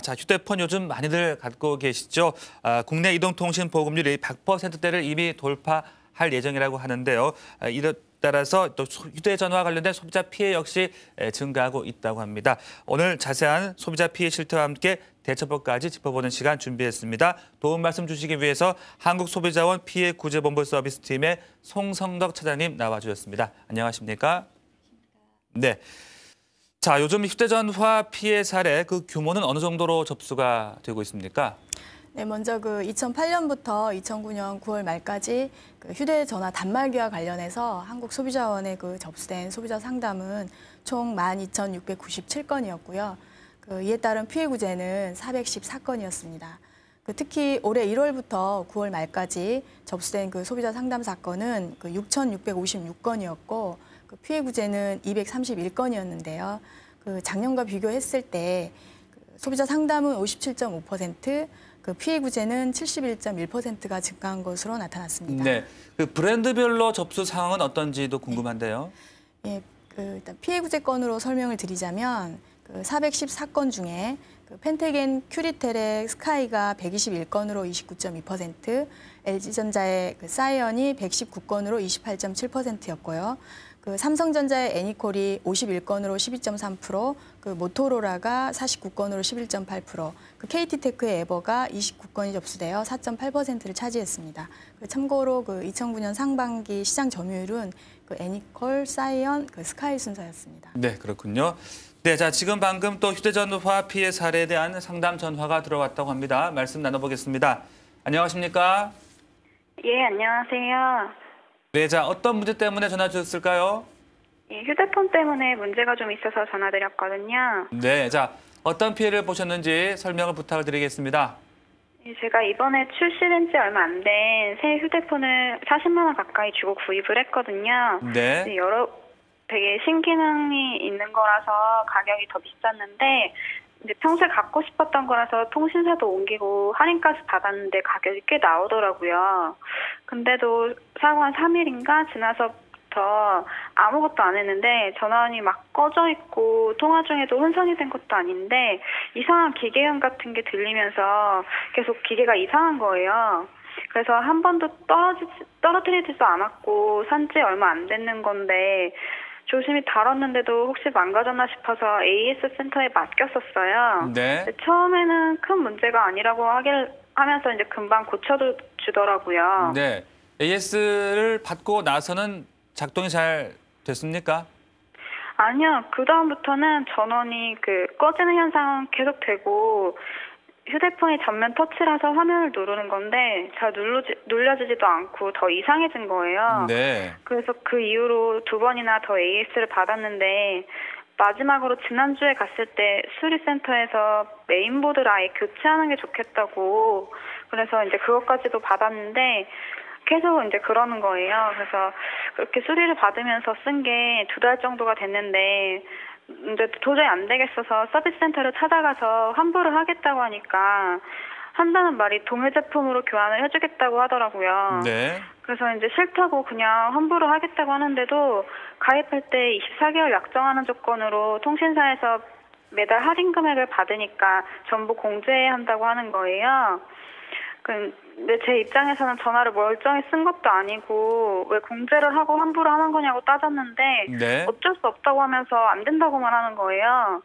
자, 휴대폰 요즘 많이들 갖고 계시죠? 국내 이동통신 보급률이 100%대를 이미 돌파할 예정이라고 하는데요. 이에 따라서 또 휴대전화 관련된 소비자 피해 역시 증가하고 있다고 합니다. 오늘 자세한 소비자 피해 실태와 함께 대처법까지 짚어보는 시간 준비했습니다. 도움 말씀 주시기 위해서 한국소비자원 피해구제본부 서비스팀의 송성덕 차장님 나와주셨습니다. 안녕하십니까? 네. 자, 요즘 휴대전화 피해 사례 그 규모는 어느 정도로 접수가 되고 있습니까? 네, 먼저 2008년부터 2009년 9월 말까지 휴대전화 단말기와 관련해서 한국소비자원에 접수된 소비자 상담은 총 12,697건이었고요. 이에 따른 피해 구제는 414건이었습니다. 특히 올해 1월부터 9월 말까지 접수된 소비자 상담 사건은 6,656건이었고 피해 구제는 231건이었는데요. 작년과 비교했을 때 소비자 상담은 57.5%, 피해 구제는 71.1%가 증가한 것으로 나타났습니다. 네, 브랜드별로 접수 상황은 어떤지도 궁금한데요. 예, 일단 피해 구제 건으로 설명을 드리자면 414건 중에 펜테겐 큐리텔의 스카이가 121건으로 29.2%, LG전자의 사이언이 119건으로 28.7%였고요. 삼성전자의 애니콜이 51건으로 12.3%, 모토로라가 49건으로 11.8%, KT테크의 에버가 29건이 접수되어 4.8%를 차지했습니다. 참고로 2009년 상반기 시장 점유율은 애니콜, 사이언, 스카이 순서였습니다. 네, 그렇군요. 네, 자, 지금 방금 또 휴대전화 피해 사례에 대한 상담 전화가 들어왔다고 합니다. 말씀 나눠보겠습니다. 안녕하십니까? 예, 안녕하세요. 네, 자, 어떤 문제 때문에 전화 주셨을까요? 예, 휴대폰 때문에 문제가 좀 있어서 전화드렸거든요. 네, 자, 어떤 피해를 보셨는지 설명을 부탁을 드리겠습니다. 예, 제가 이번에 출시된 지 얼마 안 된 새 휴대폰을 40만 원 가까이 주고 구입을 했거든요. 네. 되게 신기능이 있는 거라서 가격이 더 비쌌는데 이제 평소에 갖고 싶었던 거라서 통신사도 옮기고 할인까지 받았는데 가격이 꽤 나오더라고요. 근데도 사고 한 3일인가 지나서부터 아무것도 안 했는데 전원이 막 꺼져 있고 통화 중에도 혼선이 된 것도 아닌데 이상한 기계음 같은 게 들리면서 계속 기계가 이상한 거예요. 그래서 한 번도 떨어뜨리지도 않았고 산 지 얼마 안 됐는 건데 조심히 다뤘는데도 혹시 망가졌나 싶어서 AS 센터에 맡겼었어요. 네. 처음에는 큰 문제가 아니라고 하면서 이제 금방 고쳐주더라고요. 네. AS를 받고 나서는 작동이 잘 됐습니까? 아니요. 그다음부터는 전원이 꺼지는 현상은 계속 되고 휴대폰이 전면 터치라서 화면을 누르는 건데 잘 눌려지지도 않고 더 이상해진 거예요. 네. 그래서 그 이후로 2번이나 더 AS를 받았는데 마지막으로 지난주에 갔을 때 수리센터에서 메인보드를 아예 교체하는 게 좋겠다고 그래서 이제 그것까지도 받았는데 계속 이제 그러는 거예요. 그래서 그렇게 수리를 받으면서 쓴 게 2달 정도가 됐는데 근데 도저히 안 되겠어서 서비스 센터를 찾아가서 환불을 하겠다고 하니까 한다는 말이 동일 제품으로 교환을 해주겠다고 하더라고요. 네. 그래서 이제 싫다고 그냥 환불을 하겠다고 하는데도 가입할 때 24개월 약정하는 조건으로 통신사에서 매달 할인 금액을 받으니까 전부 공제해야 한다고 하는 거예요. 근데 제 입장에서는 전화를 멀쩡히 쓴 것도 아니고 왜 공제를 하고 환불을 하는 거냐고 따졌는데 네. 어쩔 수 없다고 하면서 안 된다고만 하는 거예요.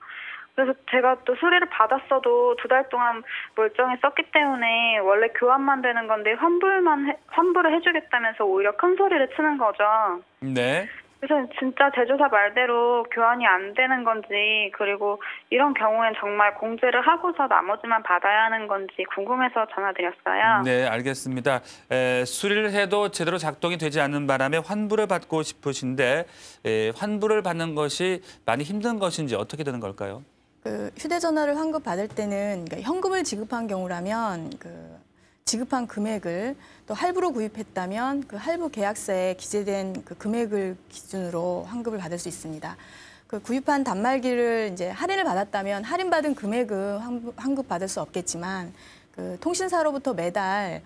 그래서 제가 또 수리를 받았어도 2달 동안 멀쩡히 썼기 때문에 원래 교환만 되는 건데 환불을 해주겠다면서 오히려 큰 소리를 치는 거죠. 네. 그래서 진짜 제조사 말대로 교환이 안 되는 건지 그리고 이런 경우엔 정말 공제를 하고서 나머지만 받아야 하는 건지 궁금해서 전화드렸어요. 네, 알겠습니다. 수리를 해도 제대로 작동이 되지 않는 바람에 환불을 받고 싶으신데 환불을 받는 것이 많이 힘든 것인지 어떻게 되는 걸까요? 휴대전화를 환급받을 때는 현금을 지급한 경우라면 지급한 금액을 또 할부로 구입했다면 할부 계약서에 기재된 금액을 기준으로 환급을 받을 수 있습니다. 구입한 단말기를 이제 할인을 받았다면 할인받은 금액은 환급받을 수 없겠지만 통신사로부터 매달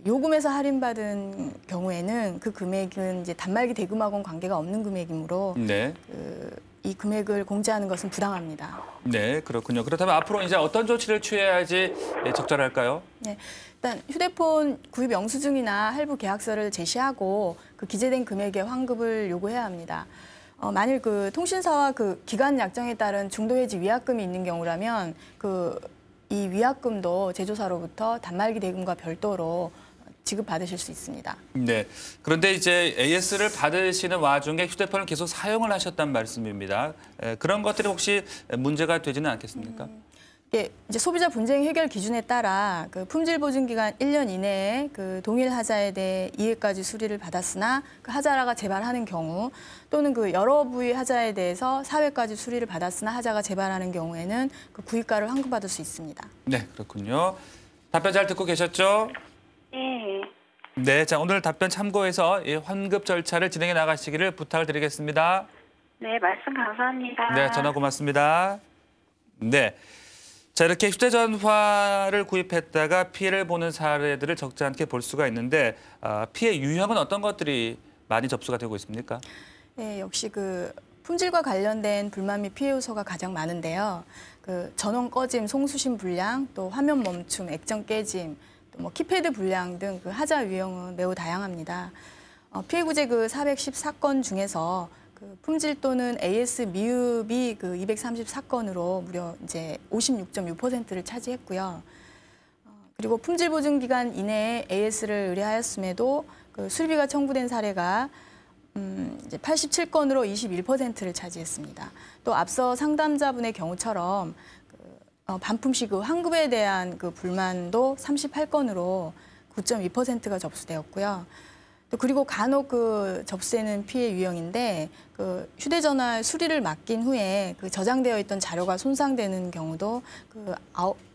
요금에서 할인받은 경우에는 그 금액은 이제 단말기 대금하고는 관계가 없는 금액이므로 네. 이 금액을 공제하는 것은 부당합니다. 네, 그렇군요. 그렇다면 앞으로 이제 어떤 조치를 취해야지 적절할까요? 네, 일단 휴대폰 구입 영수증이나 할부 계약서를 제시하고 그 기재된 금액의 환급을 요구해야 합니다. 만일 그 통신사와 그 기간 약정에 따른 중도해지 위약금이 있는 경우라면 이 위약금도 제조사로부터 단말기 대금과 별도로 지급받으실 수 있습니다. 네. 그런데 이제 AS를 받으시는 와중에 휴대폰을 계속 사용을 하셨단 말씀입니다. 그런 것들이 혹시 문제가 되지는 않겠습니까? 예, 이제 소비자 분쟁 해결 기준에 따라 그 품질 보증 기간 1년 이내에 그 동일 하자에 대해 2회까지 수리를 받았으나 그 하자가 재발하는 경우 또는 그 여러 부위 하자에 대해서 4회까지 수리를 받았으나 하자가 재발하는 경우에는 그 구입가를 환급받을 수 있습니다. 네, 그렇군요. 답변 잘 듣고 계셨죠? 네. 네, 자 오늘 답변 참고해서 이 환급 절차를 진행해 나가시기를 부탁을 드리겠습니다. 네, 말씀 감사합니다. 네, 전화 고맙습니다. 네. 자, 이렇게 휴대전화를 구입했다가 피해를 보는 사례들을 적지 않게 볼 수가 있는데 피해 유형은 어떤 것들이 많이 접수가 되고 있습니까? 네, 역시 그 품질과 관련된 불만 및 피해 요소가 가장 많은데요. 그 전원 꺼짐, 송수신 불량, 또 화면 멈춤, 액정 깨짐, 또 뭐 키패드 불량 등 그 하자 유형은 매우 다양합니다. 피해 구제 그 414건 중에서 그 품질 또는 AS 미흡이 그 234건으로 무려 이제 56.6%를 차지했고요. 그리고 품질 보증 기간 이내에 AS를 의뢰하였음에도 그 수리비가 청구된 사례가 이제 87건으로 21%를 차지했습니다. 또 앞서 상담자분의 경우처럼 반품 시 그 환급에 대한 그 불만도 38건으로 9.2%가 접수되었고요. 또 그리고 간혹 그 접수되는 피해 유형인데 그 휴대전화 수리를 맡긴 후에 그 저장되어 있던 자료가 손상되는 경우도 그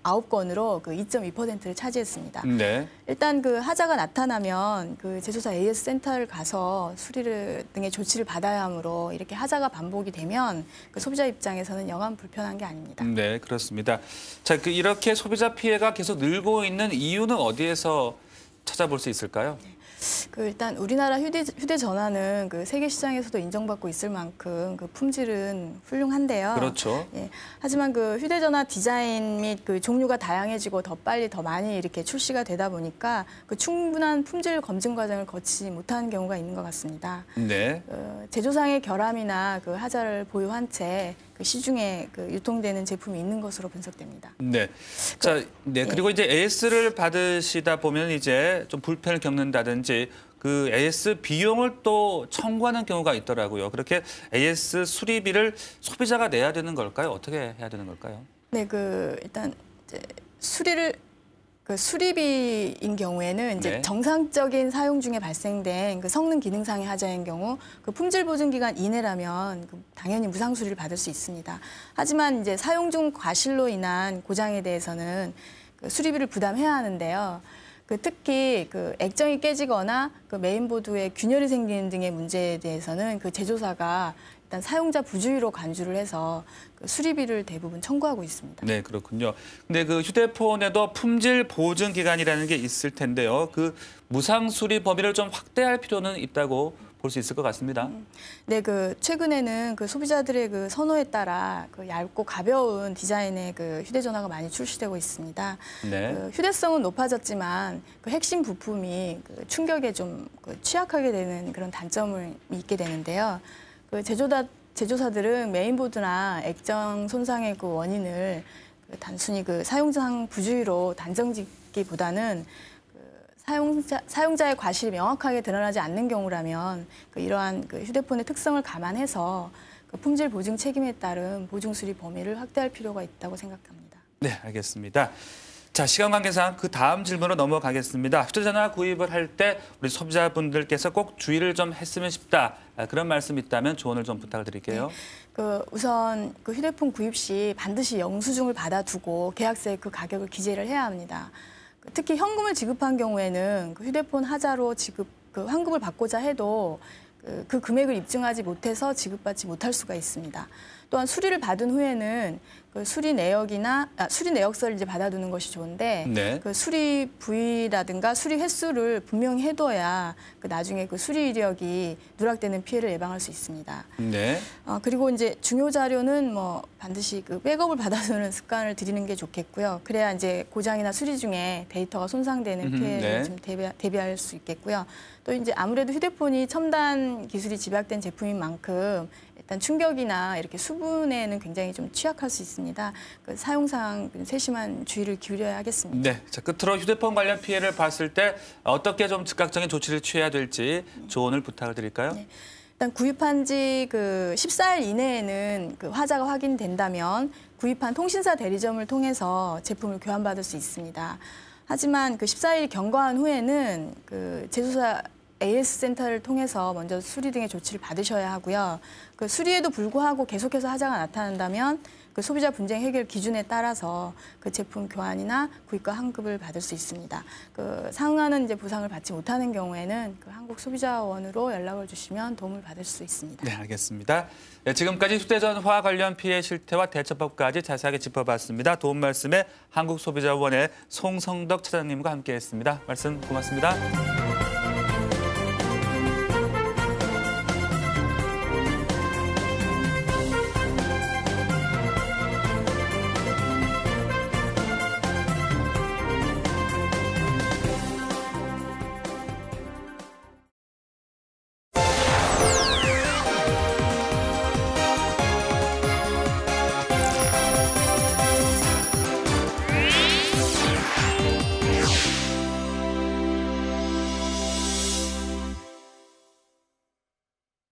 9건으로 그 2.2%를 차지했습니다. 네. 일단 그 하자가 나타나면 그 제조사 AS 센터를 가서 수리를 등의 조치를 받아야 하므로 이렇게 하자가 반복이 되면 그 소비자 입장에서는 영한 불편한 게 아닙니다. 네, 그렇습니다. 자, 이렇게 소비자 피해가 계속 늘고 있는 이유는 어디에서 찾아볼 수 있을까요? 그 일단 우리나라 휴대전화는 그 세계 시장에서도 인정받고 있을 만큼 그 품질은 훌륭한데요. 그렇죠. 예. 하지만 그 휴대전화 디자인 및 그 종류가 다양해지고 더 빨리 더 많이 이렇게 출시가 되다 보니까 그 충분한 품질 검증 과정을 거치지 못하는 경우가 있는 것 같습니다. 네. 제조상의 결함이나 그 하자를 보유한 채 그 시중에 그 유통되는 제품이 있는 것으로 분석됩니다. 네. 자, 네. 그리고 이제 AS를 받으시다 보면 이제 좀 불편을 겪는다든지 그 AS 비용을 또 청구하는 경우가 있더라고요. 그렇게 AS 수리비를 소비자가 내야 되는 걸까요? 어떻게 해야 되는 걸까요? 네, 그 일단 이제 수리비인 경우에는 이제 네. 정상적인 사용 중에 발생된 그 성능 기능상의 하자인 경우 그 품질 보증 기간 이내라면 그 당연히 무상 수리를 받을 수 있습니다. 하지만 이제 사용 중 과실로 인한 고장에 대해서는 그 수리비를 부담해야 하는데요. 그 특히 그 액정이 깨지거나 그 메인보드에 균열이 생기는 등의 문제에 대해서는 그 제조사가 일단 사용자 부주의로 간주를 해서 그 수리비를 대부분 청구하고 있습니다. 네, 그렇군요. 근데 그 휴대폰에도 품질 보증 기간이라는 게 있을 텐데요. 그 무상 수리 범위를 좀 확대할 필요는 있다고 볼 수 있을 것 같습니다. 네, 그 최근에는 그 소비자들의 그 선호에 따라 그 얇고 가벼운 디자인의 그 휴대전화가 많이 출시되고 있습니다. 네. 그 휴대성은 높아졌지만 그 핵심 부품이 그 충격에 좀 그 취약하게 되는 그런 단점을 있게 되는데요. 그 제조사들은 메인보드나 액정 손상의 그 원인을 그 단순히 그 사용자 부주의로 단정짓기보다는 사용자의 과실이 명확하게 드러나지 않는 경우라면 그 이러한 그 휴대폰의 특성을 감안해서 그 품질 보증 책임에 따른 보증 수리 범위를 확대할 필요가 있다고 생각합니다. 네, 알겠습니다. 자, 시간 관계상 그 다음 질문으로 넘어가겠습니다. 휴대전화 구입을 할 때 우리 소비자분들께서 꼭 주의를 좀 했으면 싶다. 그런 말씀 있다면 조언을 좀 부탁을 드릴게요. 네, 우선 그 휴대폰 구입 시 반드시 영수증을 받아두고 계약서에 그 가격을 기재를 해야 합니다. 특히 현금을 지급한 경우에는 그 휴대폰 하자로 그 환급을 받고자 해도 그 금액을 입증하지 못해서 지급받지 못할 수가 있습니다. 또한 수리를 받은 후에는 그 수리 내역서를 이제 받아두는 것이 좋은데 네. 그 수리 부위라든가 수리 횟수를 분명히 해둬야 그 나중에 그 수리 이력이 누락되는 피해를 예방할 수 있습니다. 네. 그리고 이제 중요 자료는 뭐 반드시 그 백업을 받아두는 습관을 들이는 게 좋겠고요. 그래야 이제 고장이나 수리 중에 데이터가 손상되는 피해를 네. 좀 대비할 수 있겠고요. 또 이제 아무래도 휴대폰이 첨단 기술이 집약된 제품인 만큼 일단 충격이나 이렇게 수분에는 굉장히 좀 취약할 수 있습니다. 그 사용상 세심한 주의를 기울여야 하겠습니다. 네. 자, 끝으로 휴대폰 관련 피해를 봤을 때 어떻게 좀 즉각적인 조치를 취해야 될지 조언을 부탁을 드릴까요? 네. 일단 구입한 지 그 14일 이내에는 그 화자가 확인된다면 구입한 통신사 대리점을 통해서 제품을 교환받을 수 있습니다. 하지만 그 14일 경과한 후에는 그 제조사 AS 센터를 통해서 먼저 수리 등의 조치를 받으셔야 하고요. 그 수리에도 불구하고 계속해서 하자가 나타난다면 그 소비자 분쟁 해결 기준에 따라서 그 제품 교환이나 구입과 환급을 받을 수 있습니다. 그 상응하는 이제 보상을 받지 못하는 경우에는 그 한국소비자원으로 연락을 주시면 도움을 받을 수 있습니다. 네, 알겠습니다. 네, 지금까지 휴대전화 관련 피해 실태와 대처법까지 자세하게 짚어봤습니다. 도움 말씀에 한국소비자원의 송성덕 차장님과 함께했습니다. 말씀 고맙습니다.